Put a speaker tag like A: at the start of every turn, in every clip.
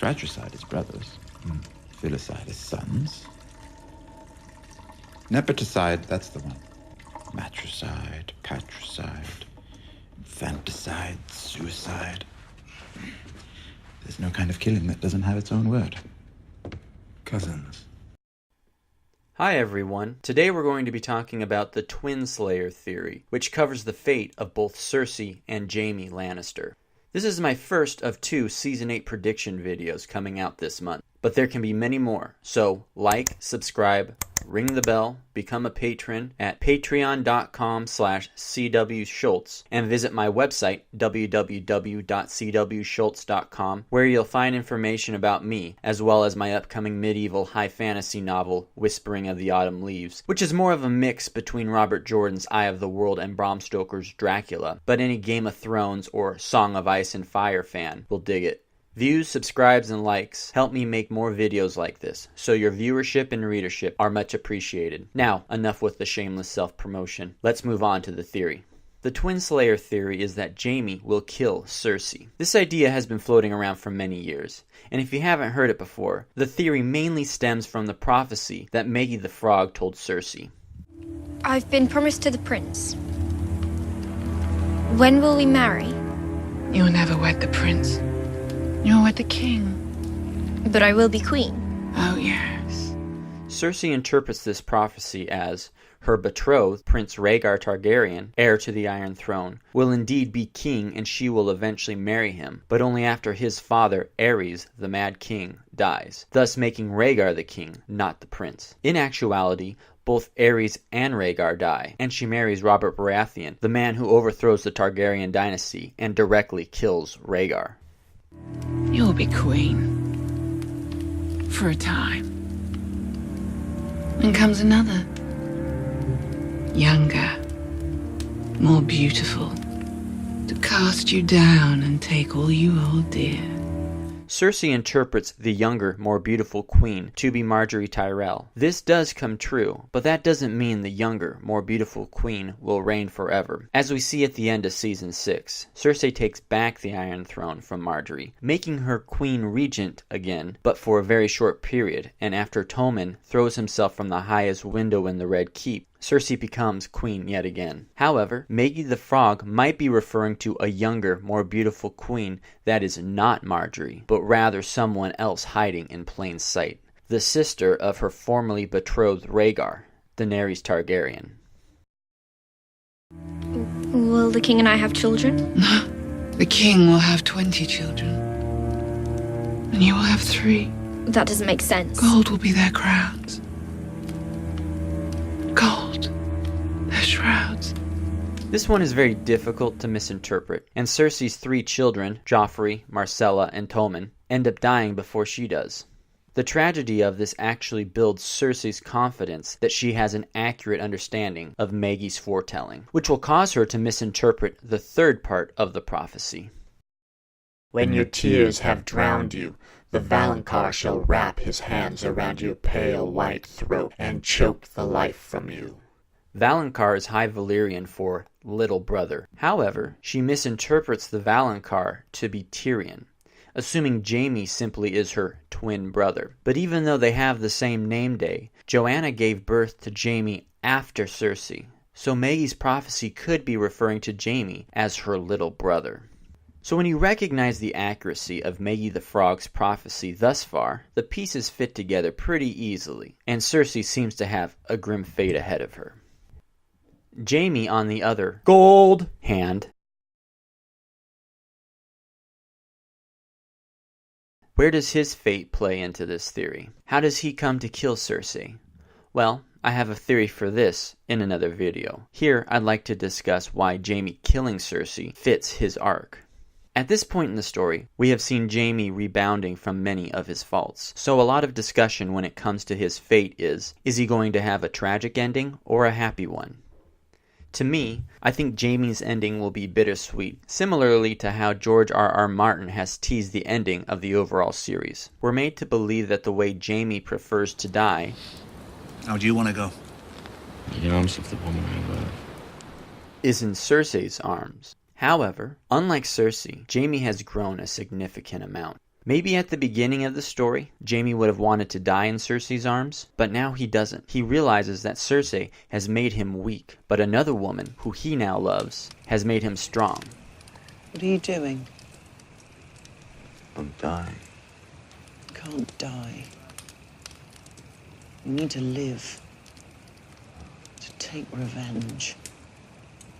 A: Fratricide is brothers. Filicide is sons. Nepoticide, that's the one. Matricide, patricide, infanticide, suicide. There's no kind of killing that doesn't have its own word.
B: Cousins.
C: Hi everyone. Today we're going to be talking about the Twinslayer Theory, which covers the fate of both Cersei and Jaime Lannister. This is my first of 2 Season 8 prediction videos coming out this month, but there can be many more, so like, subscribe, ring the bell, become a patron at patreon.com/cwschultz, and visit my website www.cwschultz.com, where you'll find information about me, as well as my upcoming medieval high fantasy novel, Whispering of the Autumn Leaves, which is more of a mix between Robert Jordan's Eye of the World and Bram Stoker's Dracula, but any Game of Thrones or Song of Ice and Fire fan will dig it. Views, subscribes, and likes help me make more videos like this, so your viewership and readership are much appreciated. Now, enough with the shameless self-promotion. Let's move on to the theory. The Twinslayer Theory is that Jaime will kill Cersei. This idea has been floating around for many years, and if you haven't heard it before, the theory mainly stems from the prophecy that Maggie the Frog told Cersei.
D: I've been promised to the prince. When will we marry?
E: You'll never wed the prince. You'll wed the king.
D: But I will be queen.
E: Oh, yes.
C: Cersei interprets this prophecy as her betrothed, Prince Rhaegar Targaryen, heir to the Iron Throne, will indeed be king and she will eventually marry him, but only after his father, Aerys, the Mad King, dies, thus making Rhaegar the king, not the prince. In actuality, both Aerys and Rhaegar die, and she marries Robert Baratheon, the man who overthrows the Targaryen dynasty and directly kills Rhaegar.
E: You'll be queen. For a time. Then comes another. Younger. More beautiful. To cast you down and take all you hold dear.
C: Cersei interprets the younger, more beautiful queen to be Margaery Tyrell. This does come true, but that doesn't mean the younger, more beautiful queen will reign forever. As we see at the end of Season 6, Cersei takes back the Iron Throne from Margaery, making her queen regent again, but for a very short period, and after Tommen throws himself from the highest window in the Red Keep, Cersei becomes queen yet again. However, Maggie the Frog might be referring to a younger, more beautiful queen that is not Margaery, but rather someone else hiding in plain sight. The sister of her formerly betrothed Rhaegar, Daenerys Targaryen.
D: Will the king and I have children?
E: The king will have 20 children. And you will have 3.
D: That doesn't make sense.
E: Gold will be their crowns. Gold. Their shrouds.
C: This one is very difficult to misinterpret, and Cersei's 3 children, Joffrey, Myrcella, and Tommen, end up dying before she does. The tragedy of this actually builds Cersei's confidence that she has an accurate understanding of Maggie's foretelling, which will cause her to misinterpret the third part of the prophecy.
F: When your tears have drowned you, the Valonqar shall wrap his hands around your pale white throat and choke the life from you.
C: Valonqar is High Valyrian for little brother. However, she misinterprets the Valonqar to be Tyrion, assuming Jaime simply is her twin brother. But even though they have the same name day, Joanna gave birth to Jaime after Cersei, so Maggie's prophecy could be referring to Jaime as her little brother. So when you recognize the accuracy of Maggie the Frog's prophecy thus far, the pieces fit together pretty easily, and Cersei seems to have a grim fate ahead of her. Jaime, on the other gold hand, where does his fate play into this theory? How does he come to kill Cersei? Well, I have a theory for this in another video. Here, I'd like to discuss why Jaime killing Cersei fits his arc. At this point in the story, we have seen Jaime rebounding from many of his faults, so a lot of discussion when it comes to his fate is he going to have a tragic ending or a happy one? To me, I think Jaime's ending will be bittersweet, similarly to how George R.R. Martin has teased the ending of the overall series. We're made to believe that the way Jaime prefers to die...
B: How do you want to go?
F: The arms of the woman I love.
C: ...is in Cersei's arms. However, unlike Cersei, Jaime has grown a significant amount. Maybe at the beginning of the story, Jaime would have wanted to die in Cersei's arms, but now he doesn't. He realizes that Cersei has made him weak, but another woman, who he now loves, has made him strong.
E: What are you doing?
B: I'm dying.
E: You can't die. You need to live. To take revenge.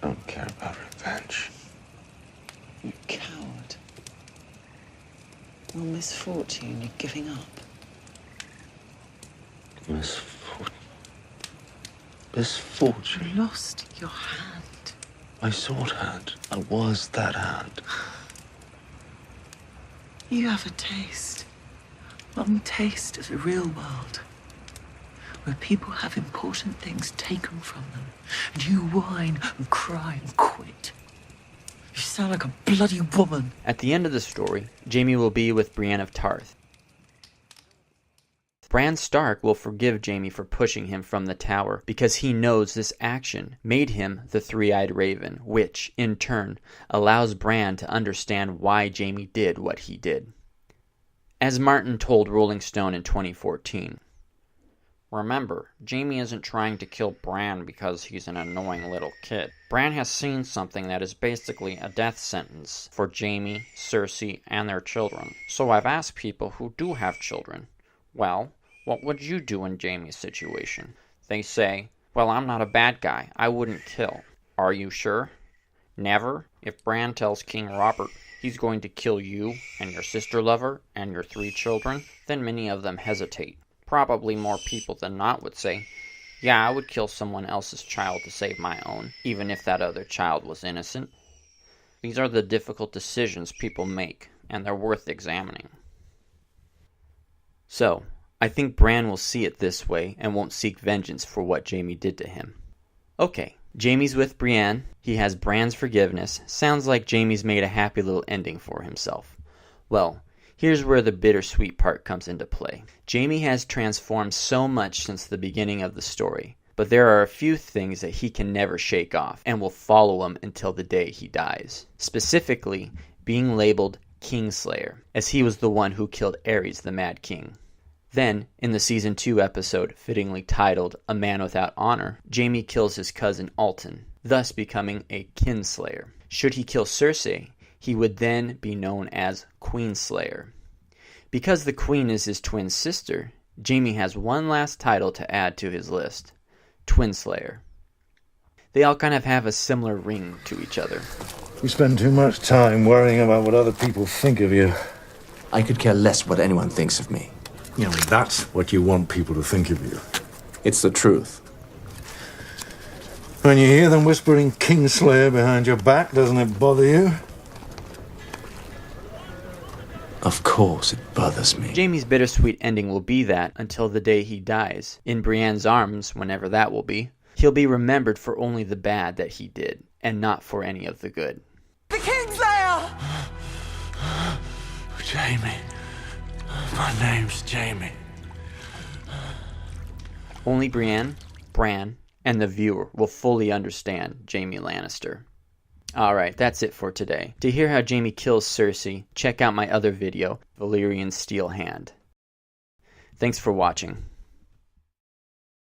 B: I don't care about revenge.
E: You coward. Your misfortune, you're giving up.
B: Misfortune.
E: You lost your hand.
B: My sword hand. I was that hand.
E: You have a taste. One taste of the real world. Where people have important things taken from them. And you whine and cry and quit. You sound like a bloody woman.
C: At the end of the story, Jaime will be with Brienne of Tarth. Bran Stark will forgive Jaime for pushing him from the tower because he knows this action made him the Three-Eyed Raven, which, in turn, allows Bran to understand why Jaime did what he did. As Martin told Rolling Stone in 2014, "Remember, Jaime isn't trying to kill Bran because he's an annoying little kid. Bran has seen something that is basically a death sentence for Jaime, Cersei, and their children. So I've asked people who do have children, well, what would you do in Jaime's situation? They say, well, I'm not a bad guy. I wouldn't kill. Are you sure? Never? If Bran tells King Robert he's going to kill you and your sister lover and your 3 children, then many of them hesitate. Probably more people than not would say, yeah, I would kill someone else's child to save my own, even if that other child was innocent. These are the difficult decisions people make, and they're worth examining." So, I think Bran will see it this way and won't seek vengeance for what Jaime did to him. Okay, Jaime's with Brienne, he has Bran's forgiveness, sounds like Jaime's made a happy little ending for himself. Well, here's where the bittersweet part comes into play. Jaime has transformed so much since the beginning of the story, but there are a few things that he can never shake off and will follow him until the day he dies. Specifically, being labeled Kingslayer, as he was the one who killed Aerys the Mad King. Then, in the Season 2 episode fittingly titled A Man Without Honor, Jaime kills his cousin Alton, thus becoming a kinslayer. Should he kill Cersei, he would then be known as Queenslayer. Because the Queen is his twin sister, Jaime has one last title to add to his list, Twinslayer. They all kind of have a similar ring to each other.
G: You spend too much time worrying about what other people think of you.
H: I could care less what anyone thinks of me.
G: You know, that's what you want people to think of you.
H: It's the truth.
G: When you hear them whispering Kingslayer behind your back, doesn't it bother you?
H: Of course it bothers me.
C: Jaime's bittersweet ending will be that until the day he dies. In Brienne's arms, whenever that will be, he'll be remembered for only the bad that he did, and not for any of the good.
E: The Kingslayer!
B: Jaime. My name's Jaime.
C: Only Brienne, Bran, and the viewer will fully understand Jaime Lannister. Alright, that's it for today. To hear how Jaime kills Cersei, check out my other video, Valyrian Steel Hand. Thanks for watching.